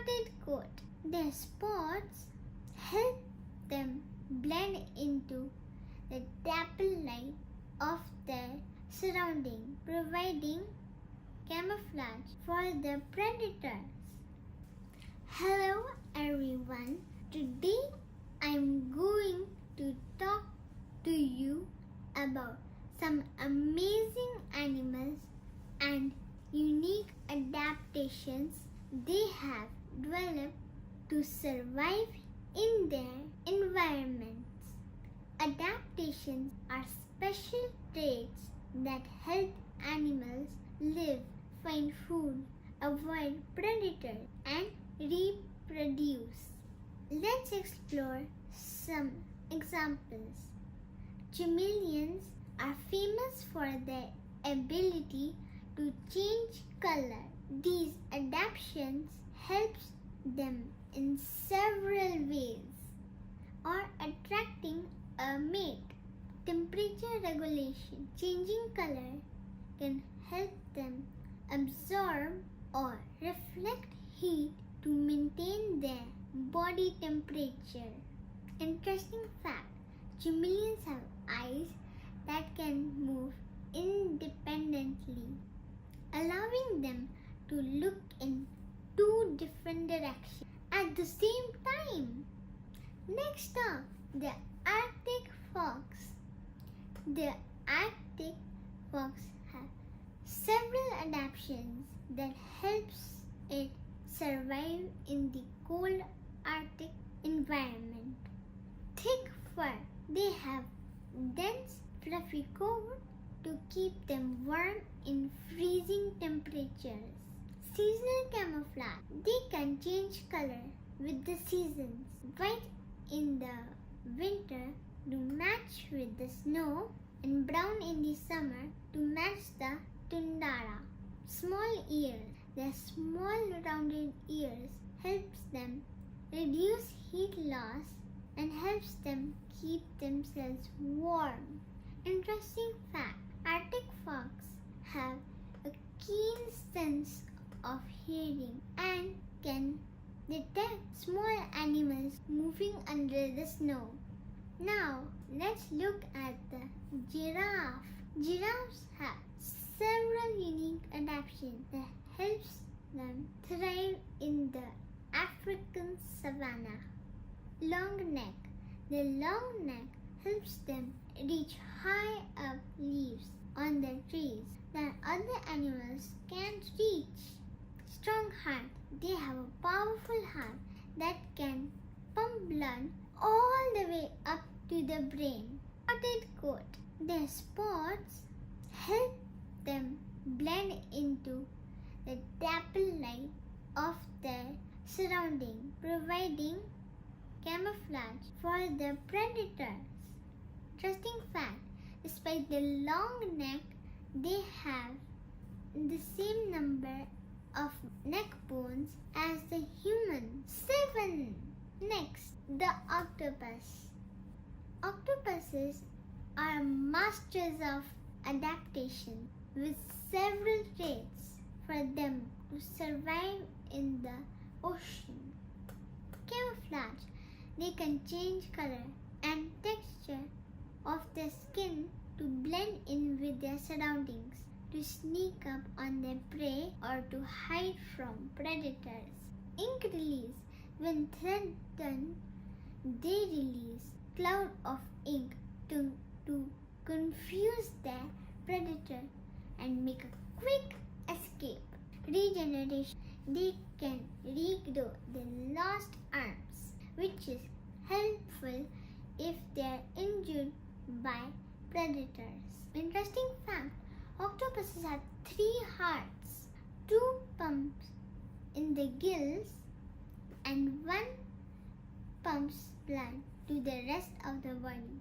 spotted coat. Their spots help them blend into the dappled light of their surrounding, providing camouflage for the predators. Hello everyone. Today I'm going to talk to you about some amazing animals and unique adaptations they have developed to survive in their environments. Adaptations are special traits that help animals live, find food, avoid predators, and reproduce. Let's explore some examples. Chameleons are famous for their ability to change color. These adaptations help them in several ways, or attracting a mate. Temperature regulation. Changing color can help them absorb or reflect heat to maintain their body temperature. Interesting fact, chameleons have eyes that can move independently, allowing them to look in two different directions at the same time. Next up, the Arctic fox. The Arctic fox has several adaptations that helps it survive in the cold Arctic environment. Thick fur. They have dense, fluffy coat to keep them warm in freezing temperatures. Seasonal camouflage. They can change color with the seasons. White in the winter to match with the snow, and brown in the summer to match the tundra. Small ears. Their small rounded ears helps them reduce heat loss and helps them keep themselves warm. Interesting fact, Arctic fox have a keen sense of hearing and can detect small animals moving under the snow. Now, let's look at the giraffe. Giraffes have several unique adaptations that helps them thrive in the African savanna. Long neck. The long neck helps them reach high up leaves on the trees that other animals can't reach. Strong heart. They have a powerful heart that can pump blood all the way up to the brain. Spotted coat. Their spots help them blend into the dappled light of their surrounding, providing camouflage for the predators. Interesting fact, despite the long neck, they have the same number of neck bones as the human. 7. Next, the octopus. Octopuses are masters of adaptation with several traits for them to survive in the ocean. Camouflage. They can change color and texture of their skin to blend in with their surroundings, to sneak up on their prey, or to hide from predators. Ink release. When threatened, they release cloud of ink to confuse their predator and make a quick escape. Regeneration. They can regrow their lost arms, which is helpful if they are injured by predators. Interesting fact, octopuses have 3 hearts, 2 pumps in the gills, and 1 pumps blood to the rest of the body.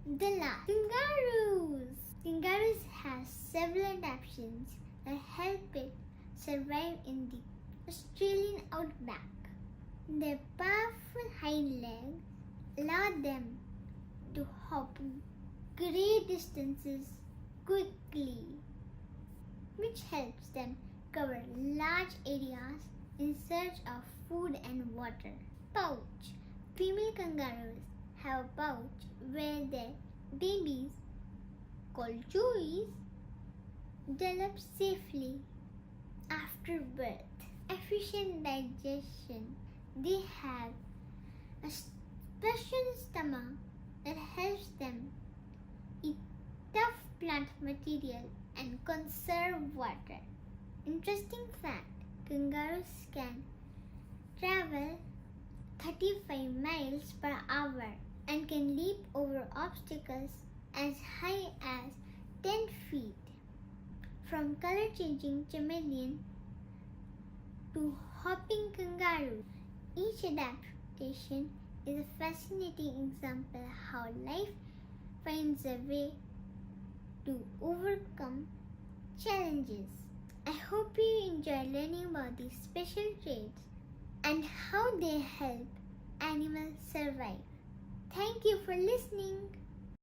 The last, kangaroos. Kangaroos have several adaptations that help it survive in the Australian outback. Their powerful hind legs allow them to hop great distances quickly, which helps them cover large areas in search of food and water. Pouch. Female kangaroos have a pouch where their babies, called joeys, develop safely after birth. Efficient digestion. They have a special stomach that helps them eat tough plant material and conserve water. Interesting fact, kangaroos can travel 35 miles per hour and can leap over obstacles as high as 10 feet. From color-changing chameleon to hopping kangaroo, each adaptation is a fascinating example of how life finds a way to overcome challenges. I hope you enjoy learning about these special traits and how they help animals survive. Thank you for listening.